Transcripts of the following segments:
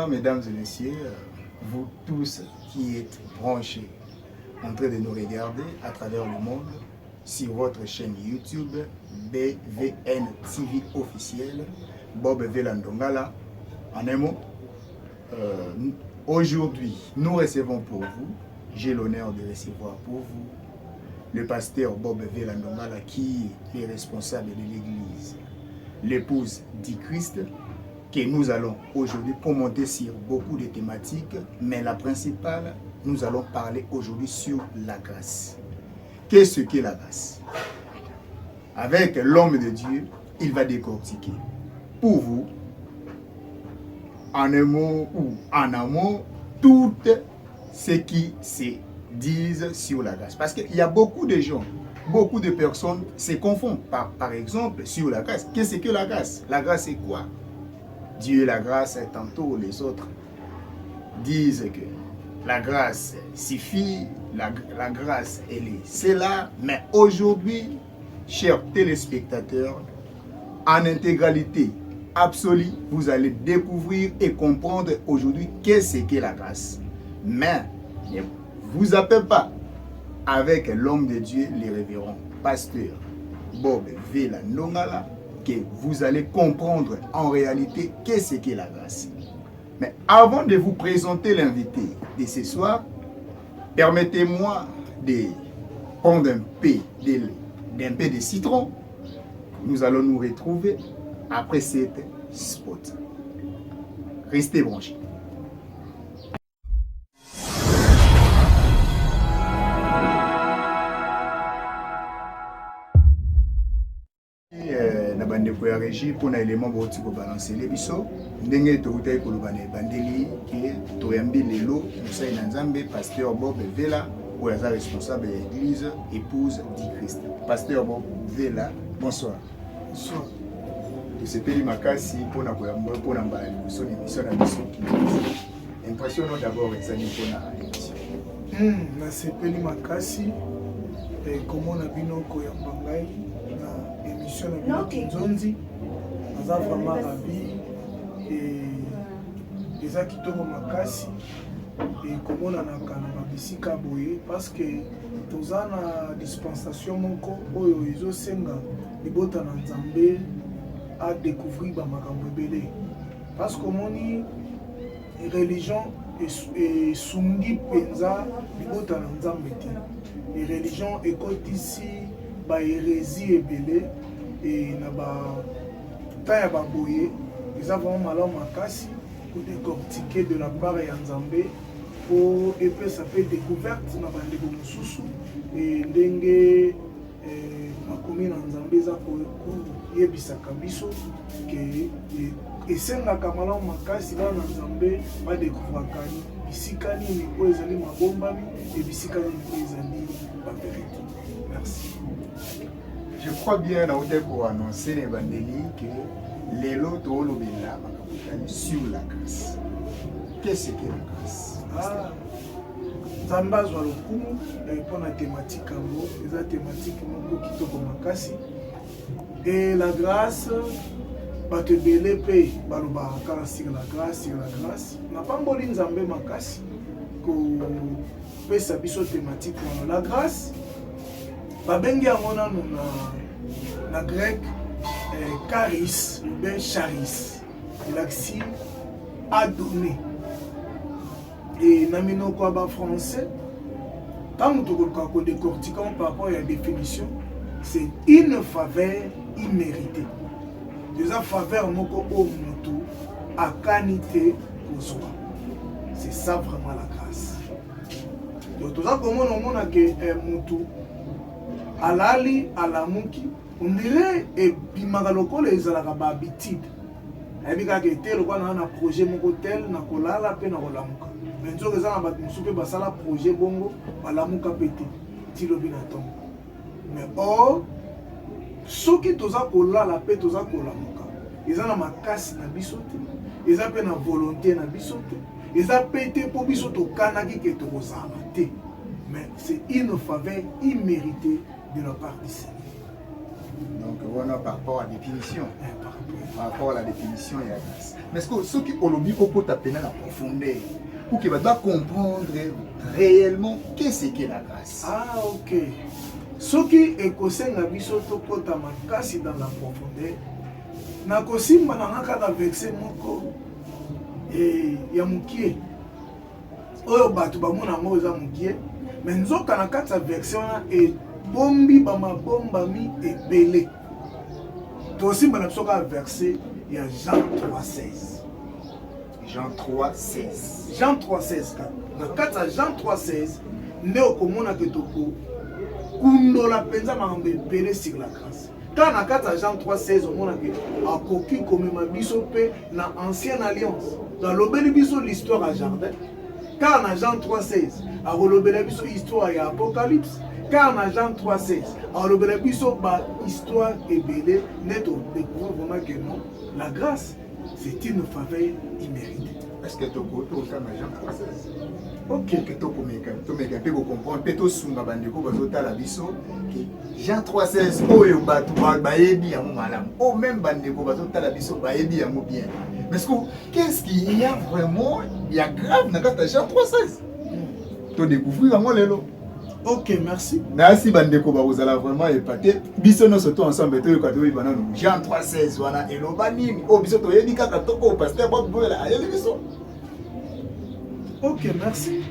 Bonsoir mesdames et messieurs, vous tous qui êtes branchés en train de nous regarder à travers le monde sur votre chaîne YouTube BVN TV officielle, Bob Vela Ndongala. En un mot, aujourd'hui nous recevons pour vous, j'ai l'honneur de recevoir pour vous le pasteur Bob Vela Ndongala qui est responsable de l'église, l'épouse du Christ, que nous allons aujourd'hui commenter sur beaucoup de thématiques, mais la principale, nous allons parler aujourd'hui sur la grâce. Qu'est-ce qu'est la grâce? Avec l'homme de Dieu, il va décortiquer pour vous, en un mot ou en amont, tout ce qui se disent sur la grâce. Parce qu'il y a beaucoup de gens, beaucoup de personnes se confondent. Par exemple, sur la grâce. Qu'est-ce que la grâce? La grâce, c'est quoi? Dieu est la grâce, et tantôt les autres disent que la grâce suffit, la grâce, elle est cela. Mais aujourd'hui, chers téléspectateurs, en intégralité absolue, vous allez découvrir et comprendre aujourd'hui qu'est-ce que la grâce. Mais ne vous appelez pas avec l'homme de Dieu, les révérends, pasteur Bob Vela Ndongala, que vous allez comprendre en réalité qu'est-ce qu'est la grâce. Mais avant de vous présenter l'invité de ce soir, permettez-moi de prendre un peu de citron. Nous allons nous retrouver après cette spot. Restez branchés. Bandeko ya régie pour l'élément boti ko balancer les biso ndenge to utai ko lobana bandeli ke to yambi lelo musai na nzambe pasteur Bob Vela ou la responsable de l'église épouse du Christ. Pasteur Bob Vela, bonsoir. Bonsoir. De ce pays makasi pour na koyamba pour na mbala biso ni biso na biso. Impression d'abord ezali pour na émission. Na sepeli makasi et comment na bino koyamba ngai émission na Kinzonzi naza vraiment ravi et eza kitoko makasi et komonanaka na babisika boye parce que toza na dispensation moko oyo ezosenga libota na Nzambe a découvrir bamakambo ebele parce que omoni religion esungi mpenza libota na Nzambe te et religion ekotisi bahérésie ebele et na ba taya baboye eza vraiment malamu makasi pour décortiquer de la part ya Nzambe pour epesa pe découverte na bandeko mosusu et ndenge makomi na Nzambe eza koyebisaka biso ke esengaka malamu makasi bana na Nzambe badécouvraka bisika nini po ezali mabombami et bisika nini po ezali bavérité. Merci. Je crois bien dans le pour annoncer les bandeli que les lots sur la grâce. Qu'est-ce que la grâce? Zamba zwa lokumu pour la thématique en les thématiques moko kitoko makasi et la grâce ba te belé pe baloba kala sur la grâce na pamboli Nzambe makasi ko pesa biso thématique la grâce babengi yango nanu na grec charis ou bien charis ilaxi a donné et na minoko ba français tant que tu décortiquer par rapport à la définition c'est une faveur imméritée déjà faveur moko o mutu akanité kozwa c'est ça vraiment la grâce donc tout ça comment on mona que mutu alali alamuki on dirait et bimaka lokola ezalaka ba habitude ayebi kaka ete lokola na projet moko tel na kolala pe na kolamuka mais nzoka eza na bato mosusu mpe basala projet bongo balamuka mpe te ti lobi na ntongo mais or soki toza kolala mpe toza kolamuka eza na makasi na biso te eza mpe na volonté na biso te eza mpe te mpo biso tokanaki ke tokozala te mais c'est une faveur imméritée de la part du Seigneur. Donc, voilà par rapport à la définition. Par par rapport à la définition et la grâce. Mais est-ce que ceux qui ont l'objet au taper dans la profondeur pour qu'ils doivent comprendre réellement qu'est-ce qu'est la grâce? Ah, ok. Ceux qui ekosenga biso tokota makasi dans la profondeur, nakosimba na kaka verset moko ya mukie. Oyo bato bamona ngo eza mukie, mais nzoka na kati ya verset wana ebombi bamabombami ebele. Tosimba na biso kaka verset ya Jean 3,16. Jean 3,16. Jean 3,16 kaka. Na kati ya Jean 3,16 nde okomona ke toko kundola penza makambo ebele sur la grâce. Quand na kati ya Jean 3,16 omona ke akoki komema biso mpe na ancienne alliance. Alobeli biso l'histoire à jardin. Car na Jean 3,16 akolobela biso histoire ya Apocalypse. Car na Jean 3,16 akolobela biso ba histoire ebele net on découvre vraiment que non, la grâce c'est une faveur imméritée. Est-ce que tu as Jean 3,16? Ok. Que tu peux comprendre, peut-être sunga bandeko bazota la biso que Jean 3,16 oyo batu baebi yango malamu. Oh même bandeko bazota la biso baebi yango bien. Mais qu'est-ce qu'il y a vraiment, il y a grave dans kata Jean 3,16? Tu découvrir yango lelo. Ok, merci. Merci bandeko bazala vraiment épaté. Biso no surtout ensemble to yokato ibana no Jean 3,16 wana eloba nini? Oh biso to yebi kaka toko pasteur Bob Bola ayeli biso. Ok, merci.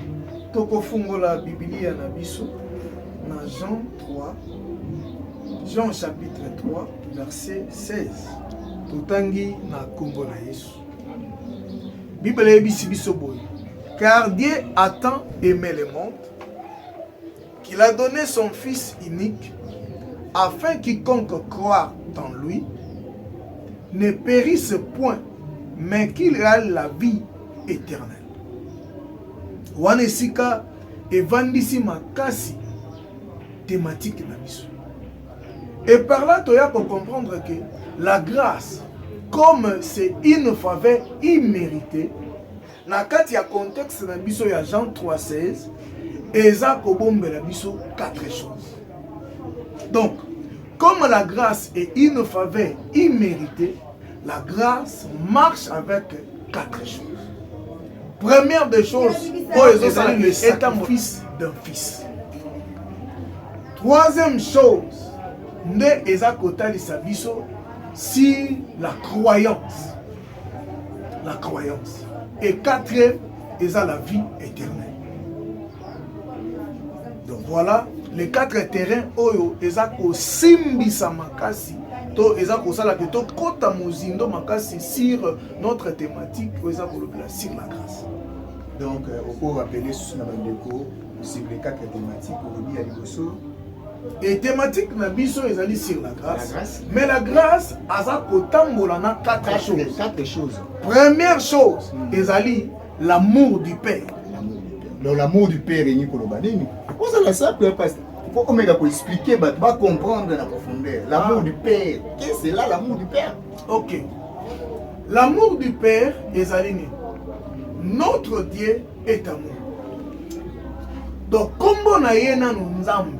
Toko fungola Biblia na biso na Jean 3, Jean chapitre 3, verset 16. Totangi na kombo na Yesu. Bible ebisi biso boye. Car Dieu a tant aimé le monde qu'il a donné son Fils unique afin quiconque croit en lui ne périsse point, mais qu'il ait la vie éternelle. Wanesika evandisi makasi thématique na biso. Et par là, tu as pour comprendre que la grâce, comme c'est une faveur imméritée, na kati ya contexte na biso ya Jean 3,16, eza kobombela biso 4 choses. Donc, comme la grâce est une faveur imméritée, la grâce marche avec 4 choses. Première des choses, est un fils d'un fils. Troisième chose, nde eza kotalisa biso si la croyance. La croyance. Et quatrième, eza la vie éternelle. Donc voilà les 4 terrains oyo eza ko simbisa makasi to eza ko sala que to kota mozindo makasi sur notre thématique eza ko lobela sur la grâce. Donc on peut rappeler sur la bandeko sur les 4 thématiques aujourd'hui à liboso. Et thématique na biso ezali sur la grâce. Mais la grâce aza ko tambola na 4 choses. 4 choses. Première chose, ezali l'amour du Père. Donc l'amour du Père est Nicolobadini. Vous allez simple parce qu'il faut qu'on expliquer, va comprendre la profondeur. L'amour du Père. Qu'est-ce que c'est là l'amour du Père? Ok. L'amour du Père est aligné. Notre Dieu est amour. Donc, comme on a yéna nzambe,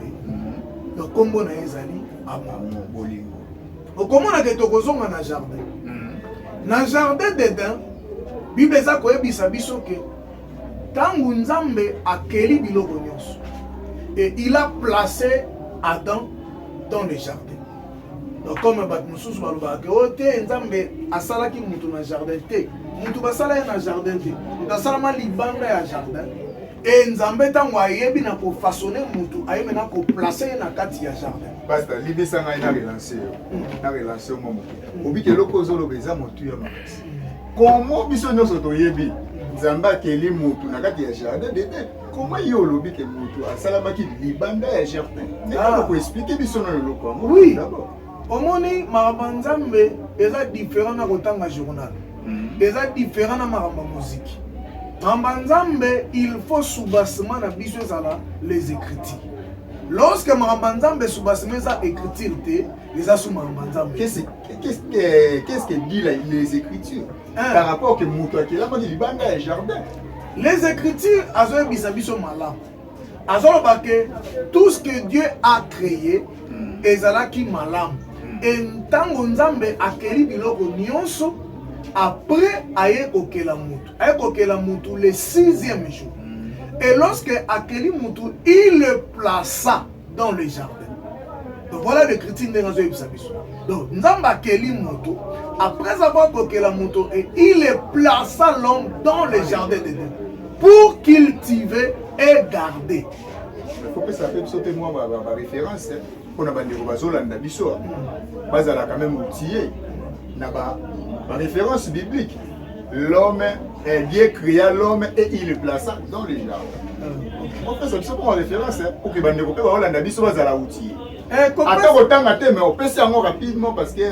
donc comme on a ezali amour. Donc, comme on a que tokozonga na jardin. Na jardin d'Éden, Bible eza koyebisa biso ke tangu nzambe akeli biloko nyonso. Et il a placé Adam dans le jardin. Donc comme Batmoussous balobaka ote nzambe asalaki mutu na jardin te. Mutu basala na jardin te. Tasalama libanda ya jardin. Et nzambe tango ayebi na ko façonner mutu ayeme na ko placer na kati ya jardin. Pasteur, l'idée ça na relancer. Na relancer mo. Obi ke loko zolo beza motu ya makasi. Comment biso nyonso toyebi nzambe akeli mutu na kati ya jardin d'Éden. Comment yo lobi ke mutu asalamaki libanda ya jardin? Ne ko expliquer biso na loko. Oui. Omoni marabanzambe eza différent na kotanga journal. Eza différent na maramba musique. Marabanzambe il faut soubassement na biso ezala les écritures. Lorsque marabanzambe soubassement eza écriture te, eza sous marabanzambe. Qu'est-ce que dit les écritures par rapport que mutu akela maki libanda ya jardin? Les écritures azoye bisabiso malam. Azolo que tout ce que Dieu a créé ezalaki malam. ntango nzambe akeli biloko nyonso après aye kokela mutu. Aye kokela mutu le 6e jour. Et lorsque akeli mutu, il le plaça dans le jardin. Donc voilà le critique de Nazo Ibisabiso. Donc nzambe akeli mutu, après avoir kokela mutu, et il le plaça l'homme dans le jardin de Dieu pour cultiver et garder. Il faut que ça fait sauter moi ma référence. On a bandé au bazolanda biso. Bazala quand même outillé. N'a-ba référence biblique. L'homme, Dieu créa l'homme et il le plaça dans les jardins. On fait ça biso pour référence pour que bandé au bazolanda biso bazala outillé. Attends autant à mais on peut s'y en rapidement parce que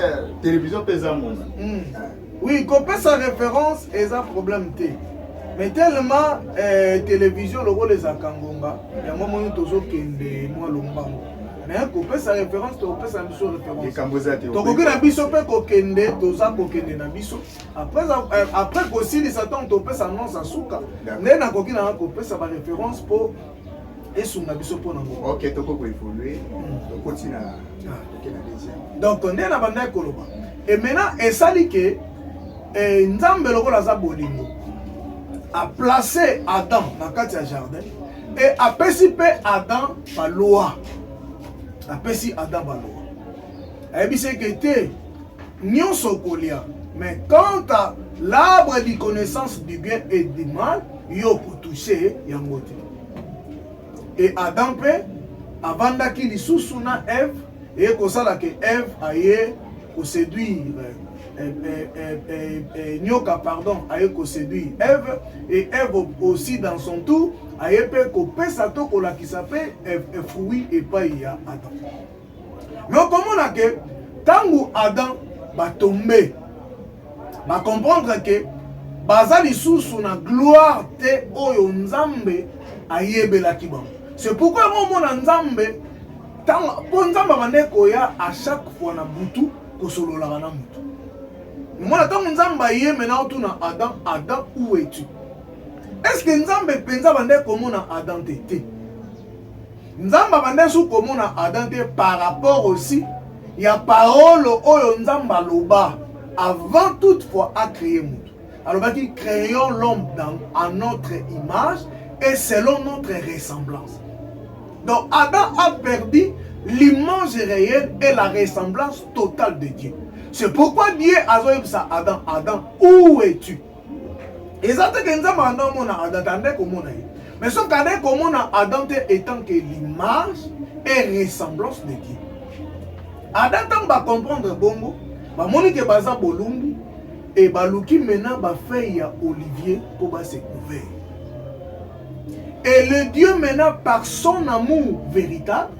télévision pèse un moment. Oui, qu'on peut sa référence et un problème T. Mais tellement télévision le rôle des Akangonga, il y a un moment où toujours kende moi lombango. Mais qu'on peut sa référence, on peut sa mission référence. Et donc on a biso peut kokende, toza kokende na biso. Après aussi les attentes on peut sa nom sa souka. Mais na kokina on peut sa référence pour et sous na biso pour nango. OK, toko ko évoluer. Donc continue à donc on est na banda koloba. Et maintenant esali que nzambe lokola za bolingo a placé Adam dans le jardin et a pécipé Adam par loi. A pécipé Adam par loi. Et bien c'est que t'es nion sokolia. Mais quant à l'arbre de connaissance du bien et du mal, yo pour toucher yangote. Et Adam peut avant qu'il sous na Ève et que ça là que Ève aille pour séduire. Nyoka pardon aye ko séduire Ève et Ève aussi dans son tour aye pe ko pesa to ko la qui s'appelle fruit et pas ya Adam. Mais comment on que tangu Adam ba tomber ba comprendre que bazali sous na gloire te oyo nzambe ayebela kiba. C'est pourquoi mon nzambe tant pour nzambe bande ko ya à chaque fois na butu ko solo la na mutu. Moi, quand Nzamba y est maintenant, tout na Adam, Adam, où es-tu? Est-ce que Nzamba pensa bande comme na Adam t'était? Nzamba bande sous comme na Adam t'était par rapport aussi, il y a parole au Nzamba loba avant toutefois à créer monde. Alors qu'il créons l'homme à notre image et selon notre ressemblance. Donc Adam a perdu l'image réelle et la ressemblance totale de Dieu. C'est pourquoi Dieu a dit à Adam, Adam, où es-tu? Et ça te dit que Adam t'entendait comme on a. Mais ce qu'on a comme on a Adam étant que l'image et ressemblance de Dieu. Adam va comprendre bongo, va monique baza bolumbu et baluki maintenant va faire Olivier pour se couvrir. Et le Dieu maintenant par son amour véritable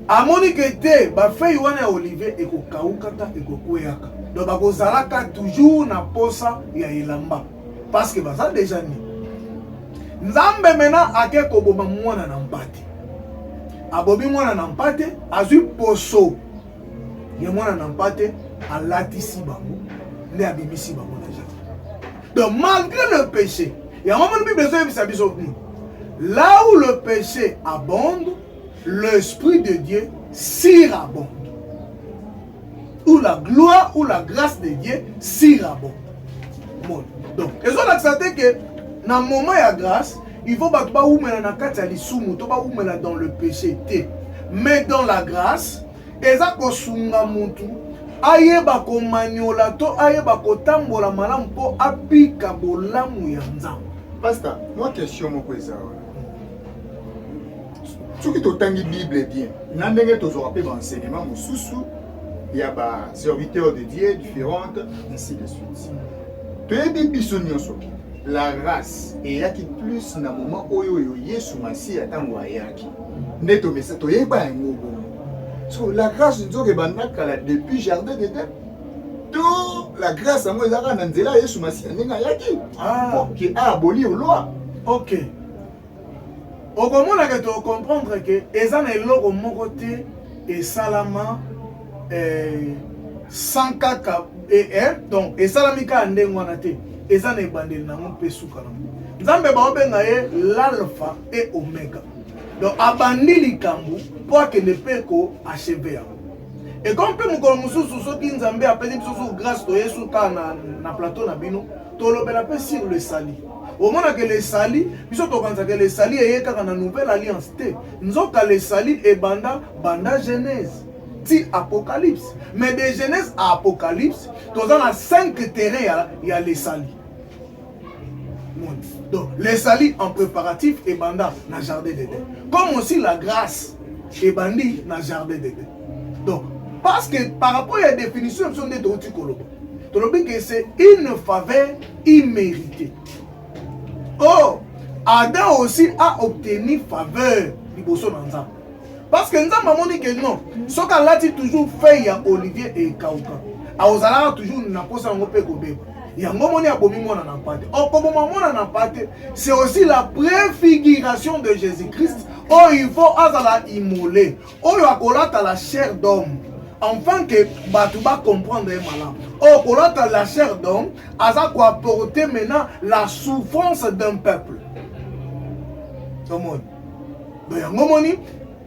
amoni que te ba fei wana Olivier eko kaukata eko kweyaka donc ba kozalaka toujours na posa ya elamba parce que baza déjà ni nzambe mena ake ko boma mwana na mpate abobi mwana na mpate azui poso ya mwana na mpate alatisi bango nde abimisi bango na jardin. Donc malgré le péché il y a un moment où besoin de sabiso là où le péché abonde l'Esprit de Dieu surabonde. Ou la gloire ou la grâce de Dieu surabonde. Bon. Donc, ils ont accepté que dans le moment de grâce, il faut pas dans le péché. Mais dans la grâce, ils ont ayeba ko maniola to ayeba ko tambola malamu po apika bolamu ya nzambe. Pasteur, moi question moko eza. Ce qui est la Bible bien, n'andenge tozora pe enseignement mususu ya ba serviteurs de Dieu différentes ainsi de suite. Toyebi biso nyonso la grâce et yaki plus na moment oyo yo Yesu Masi atango ayaki. Neto mesa toyeba yango. So la grâce nzoke bandaka la depuis jardin d'Éden. Tout la grâce à moi ezaka na nzela Yesu Masi ndenga ayaki. Qui a aboli loi. OK. Au moment où tu comprendre que les ans est l'eau mon côté et salama sans caca et donc et salamika ande ngwanate les ans est bandé na mon pesuka na nzambe ba obenga l'alpha et oméga donc abandi likambu pour que le peko achever Et comme pe mokolo mususu soki nzambe apesi biso grâce to yesu ka na plateau na bino tolobela pe sur le sali. Au moment que les sali, biso tokanza que les sali eye kaka na nouvelle alliance te. Nzoka les sali e banda Genèse. Ti Apocalypse. Mais de Genèse à Apocalypse, toza na 5 terrains il y a les sali. Donc les sali en préparatif et banda na jardin d'Éden. Comme aussi la grâce et bandi na jardin d'Éden. Donc parce que par rapport à la définition de Douti Kolobo, que c'est une faveur imméritée. Oh, Adam aussi a obtenu faveur du Bosso Nanza. Parce que nous avons dit que non, ce qu'on a dit toujours fait à Olivier et Kauka. A Ozala toujours n'a pas ça en opé Kobe. Il y a un moment où on a pâté. Oh, comme on a pâté, c'est aussi la préfiguration de Jésus-Christ. Oh, il faut Azala immoler. Oh, il y a la chair d'homme. Enfin que Batouba comprendre un malin. Oh, kolata la chair d'homme, Aza quoi apporter maintenant la souffrance d'un peuple. Donc,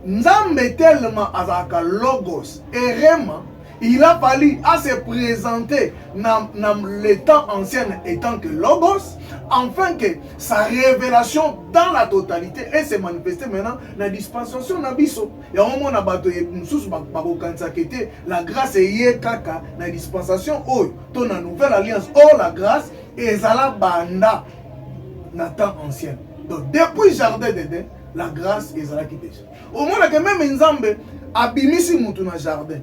Nzambe tellement Azaka logos et Rema, il a fallu à se présenter dans le temps ancien étant que logos, afin que sa révélation dans la totalité et se manifester maintenant dans la dispensation nabiso. Et au moment la grâce est kaka dans la dispensation oh ton la nouvelle alliance oh la grâce et zala banda dans le temps ancien. Donc depuis jardin d'Éden la grâce est zala qui déjà. Au moment que même Nzambe abimisi mutu na jardin.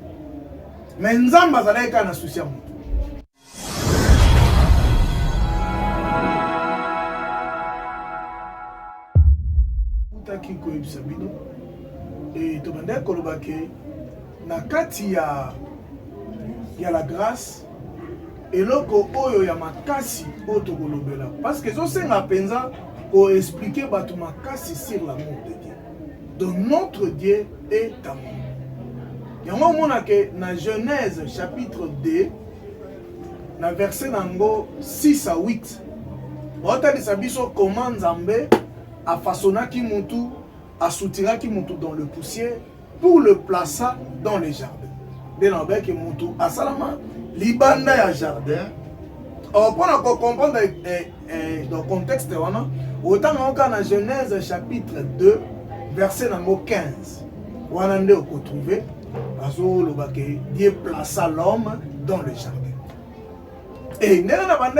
Mais Nzambe zala ka na souci mutu. Taki koyebisa bino et tobanda koloba ke na kati ya la grâce eloko oyo ya makasi oyo tokolobela parce que zosenga penza ko expliquer bato makasi sur l'amour de Dieu. Donc notre Dieu est amour. Yango mona ke na Genèse chapitre 2 na verset nango 6 à 8 otalisa biso comment Nzambe a façonnaki mutu, a soutiraki mutu dans le poussière pour le placer dans les jardins. Denabek et mutu a salama libanda ya jardin. Pour comprendre dans le contexte autant dans Genèse chapitre 2 verset numéro 15. On a retrouvé Dieu plaça l'homme dans le jardin. Et nous avons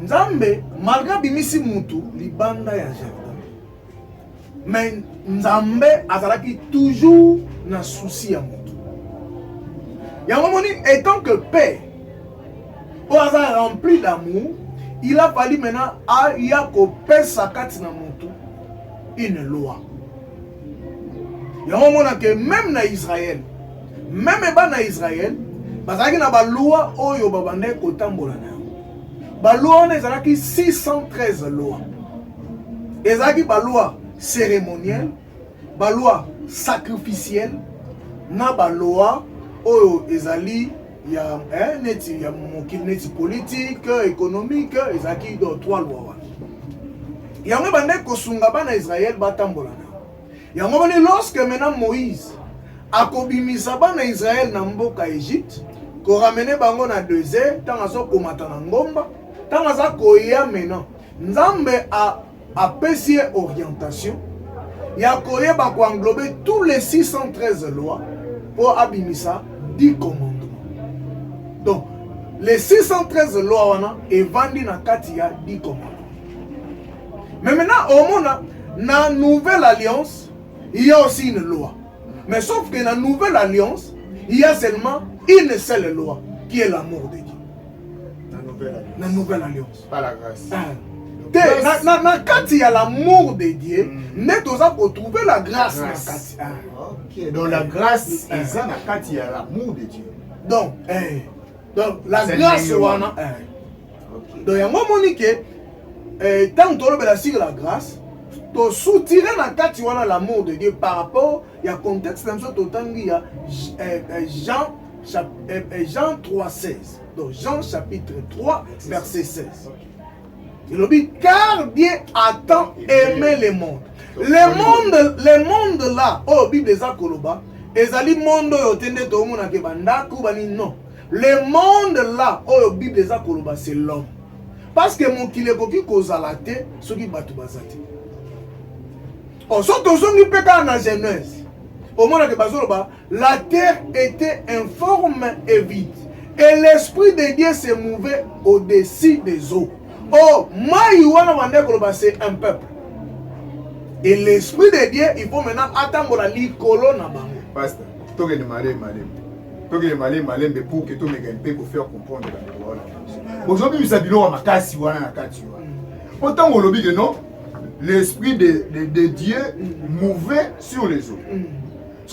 Nzambe malgré bimisi mutu libanda ya jardin. Mais Nzambe azalaki toujours na souci ya mutu. Ya momoni étant que père o azala rempli d'amour, il a fallu maintenant il y a ko pesa kati na mutu une loi. Ya momona que même na Israël, même na Israël, bazaki na ba loi oyo babande ko tambola na. La loi est 613 lois. Ezaki ba loi cérémonielle, ba loi sacrificielle, na ba loi oyo ezali ya neti ya mokili neti politique, économique, ezaki do 3 lois. Yango bande ko sunga bana Israël batambola na. Yango bani lorsque maintenant Moïse akobimisa bana Israël na mboka Égypte, ko ramener bango na désert, tant azo komata na ngomba. Tant que maintenant, Nzambe a payé orientation. Il a englober tous les 613 lois pour abimisa 10 commandements. Donc, les 613 lois est vendu dans Katia 10 commandements. Mais maintenant, au monde, dans la nouvelle alliance, il y a aussi une loi. Mais sauf que dans la nouvelle alliance, il y a seulement une seule loi qui est l'amour de Dieu. La nouvelle alliance. Pas la grâce. Quand il y a l'amour de Dieu, nous pour trouver la grâce. Ok. Donc la grâce, c'est ça, quand il y a l'amour de Dieu. Donc la grâce, donc il y a un moment que tant que tu as la grâce, tu soutiens l'amour de Dieu par rapport au contexte il y a Jean 3,16. Donc Jean chapitre 3, verset 16. Il dit car Dieu a tant aimé le monde. Le monde là, oh Bible des Akoloba, ezali monde oyo tende tomona ke bandako bani non. Le monde là oyo Bible eza koloba c'est l'homme. Parce que mokili ekoki kozala te soki bato bazate. Oh, soto zongi peka na Genèse. Au moment que bazoloba, la terre était informe et vide. Et l'esprit de Dieu se mouvait au-dessus des eaux. Oh, maïwana wandekoloba c'est un peuple. Et l'esprit de Dieu, il faut maintenant attendre la likolo na bango. Pasteur, toke de malé. Toke de malé mais pour que tout me gagne pour faire comprendre la parole. Aujourd'hui, nous avons un makasi wana na kati wana. Autant on lobby que non, l'esprit de Dieu mouvait sur les eaux.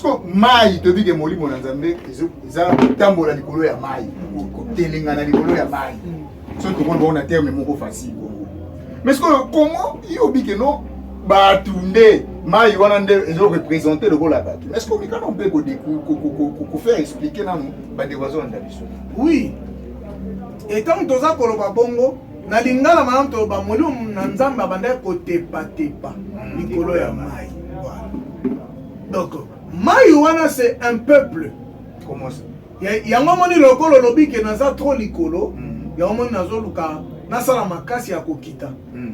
Parce que maï te dit que moli mon nzambe eza tambola likolo ya maï, ko telengana likolo ya maï. So tout le monde a un terme moko facile. Mais comment il obi que non batunde maï wana nde ezo représenter le rôle la batu. Est-ce que on peut ko faire expliquer na ba de oiseaux na biso? Oui. Et tant toza koloba bongo na lingala manam to ba moli na nzamba banda ko tepa likolo ya maï. Voilà. Donc maïwana c'est un peuple. Comment ça? Yango moni lokolo lobi ke naza trop likolo. Yango moni nazo luka nasala makasi ya kokita.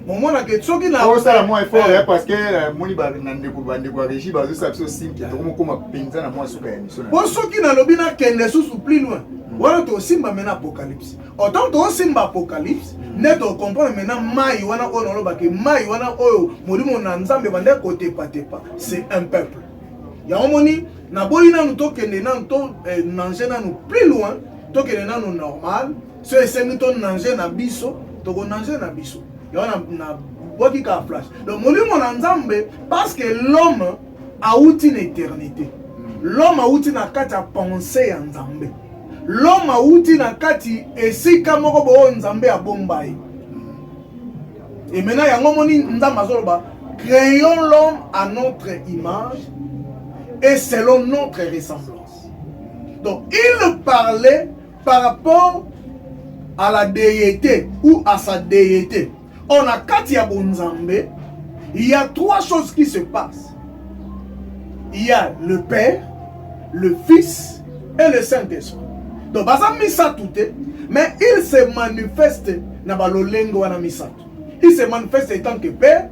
Momona ke tsoki na o sala mo effort parce que moni ba nande ko bande ko régie ba zo sapso sim ki to ko penza na mo suka ya mission. Po soki na lobi na kende susu plus loin. Voilà to simba mena apocalypse. Autant to simba apocalypse, ne to comprendre maintenant maïwana ono loba ke maïwana oyo molimo na nzambe bande ko tepa. C'est un peuple. Yango moni na boyi nanu tokende nanu to nanger nanu plus loin tokende nanu normal so esengi to nanger na biso toko nanger na biso yango na boki ka flash donc molimo na nzambe parce que l'homme a outi une éternité, l'homme a outi na kati ya pensée ya nzambe, l'homme a outi na kati esika moko bo nzambe ya bombai. Et maintenant yango moni nzambe azoloba créons l'homme à notre image et selon notre ressemblance. Donc, il parlait par rapport à la déité ou à sa déité. On a Katia Bonzambe, il y a trois choses qui se passent. Il y a le Père, le Fils et le Saint-Esprit. Donc, ça tout est, mais il se manifeste dans le lengo na misatu. Il se manifeste en tant que Père,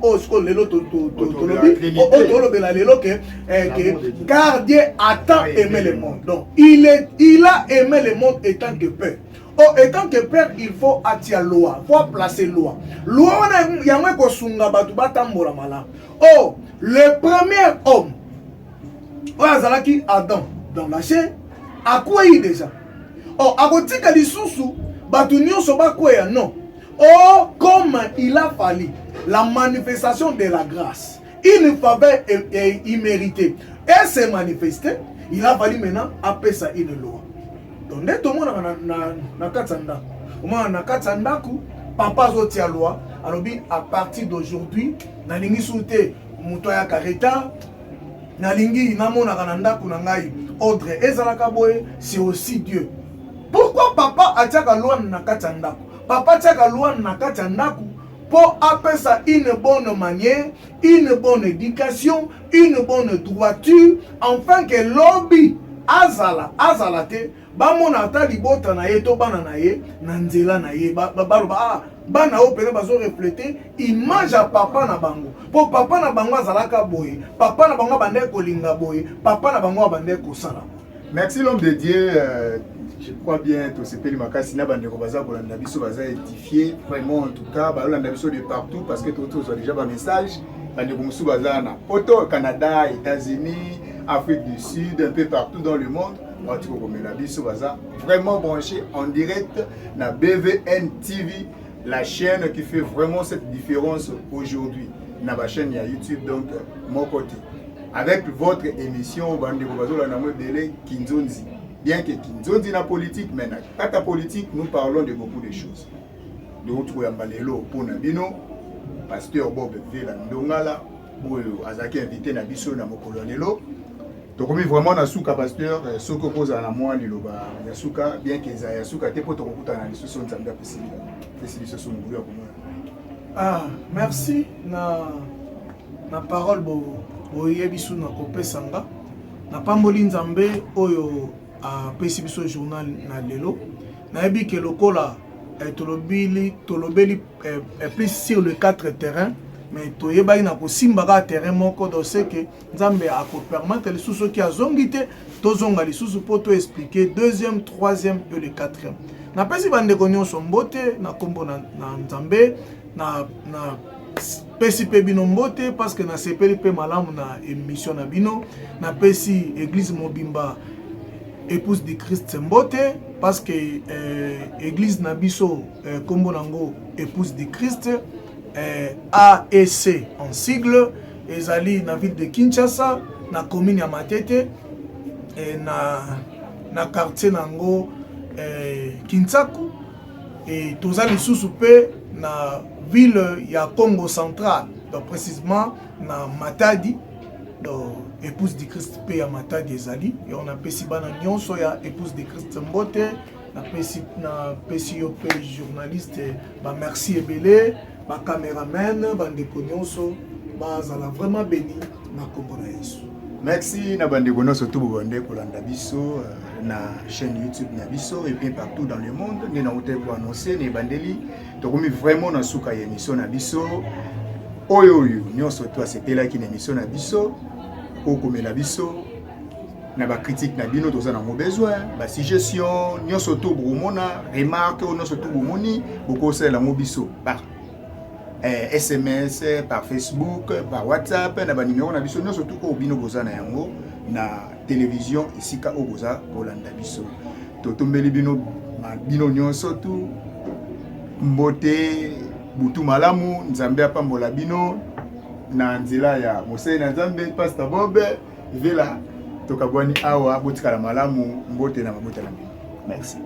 car Dieu a tant aimé le monde. Donc, il a aimé le monde en tant que Père. Oh, en tant que Père, il faut attirer loi, il faut placer loi. Loi, il y a un kosunga batu batambola mala. Oh, le premier homme, Azalaki Adam, dans la chair, à quoi il déjà? Oh, à côté de l'issoussou, batu nyonso ba quoi non. Oh, comme il a fallu la manifestation de la grâce, une faveur imméritée, et s'est manifesté, il a fallu maintenant appeler ça une loi. Donc, dès tout le monde na katsanda, au moins na katsandaku, papa zotia loi, alors à partir d'aujourd'hui, na lingi soute mutoya kareta, na lingi namona kanandaku na ngai, ordre ezalaka boye, c'est aussi Dieu. Pourquoi papa a tia loi na katsandaku? Papa tchaka loi na kati ndaku pour appeler ça une bonne manière, une bonne éducation, une bonne droiture, afin que lobby azala te ba mona ta libota na ye to bana na ye na nzela na ye ba bana opere bazo refléter image à papa na bango. Pour papa na bango azalaka boye, papa na bango bande kolinga boye, papa na bango bande kosala. Merci l'homme de Dieu. Je crois bien que c'est Peli Makasi na bande kobaza pour la biso baza édifié vraiment en tout cas ba la biso de partout parce que tout ont déjà un message bande komusu baza na poto Canada, États-Unis, Afrique du Sud, un peu partout dans le monde. En tout cas comme la biso baza vraiment branché en direct na BVN TV, la chaîne qui fait vraiment cette différence aujourd'hui na ba chaîne ya YouTube donc mon côté avec votre émission bande kobazo la na mo belé Kinzonzi. Bien que Kinzonzi na politique, mais dans la politique, nous parlons de beaucoup de choses. De retrouver Mbalelo pour Nabino, pasteur Bob Vela Ndongala, ou Azaki invité Nabiso na Mokolonelo. Donc, on est vraiment dans Souka, pasteur, Soko pose à la moine, Yasuka, bien que Yasuka te pour te rencontrer dans les sous-sons de Zambia possible. Ah, merci. Na parole, bo yebisu na kopé sanga. na pamboli nzambe oyo apesi biso journal na lelo nayebi ke lokola tolobeli plus sur le 4 terrains mais toyebaki na kosimbaka terrain moko dose ke nzambe akopermettre lisusu soki azongi te tozonga lisusu mpo toexplike deuxième troisième pe le quatrième napesi bandeko nyonso mbote na kombo na nzambe na pesi pe bino mbote parce que na sepeli pe malamu na émission na bino na pesi église mobimba épouse du Christ mbote parce que église na biso kombo nango épouse du Christ AEC en sigle ezali na ville de Kinshasa na commune ya Matete na quartier nango Kinsaku et tozali lisusu pe na ville ya Congo central donc précisément na Matadi donc épouse du Christ pe ya Matadi ezali et on a pesi bana nyonso ya épouse du Christ mbote na pesi yo pe journaliste ba merci ebele ba cameraman bandeko nyonso bazala vraiment béni na kombo na Yesu. Merci na bandeko nyonso tout bonde kolanda biso na chaîne YouTube na biso et puis partout dans le monde ni na hotel pour annoncer ni bandeli tokomi vraiment na suka ya émission na biso oyo nyonso to asepela ki na émission na biso okomela biso na ba critique na bino toza na mo besoin ba suggestion nyonso to bomona remarque nyonso to bomoni bokosela mo biso par SMS par Facebook par WhatsApp na ba numéro na biso nyonso to ko bino boza na yango na télévision isika oboza kolanda biso totombeli bino nyonso tu mbote butu malamu nzambe apambola bino na nzela ya mosei na nzambe Pastor Bob vela tokabwani awa botikala malamu mbote na mabota na bino. Merci.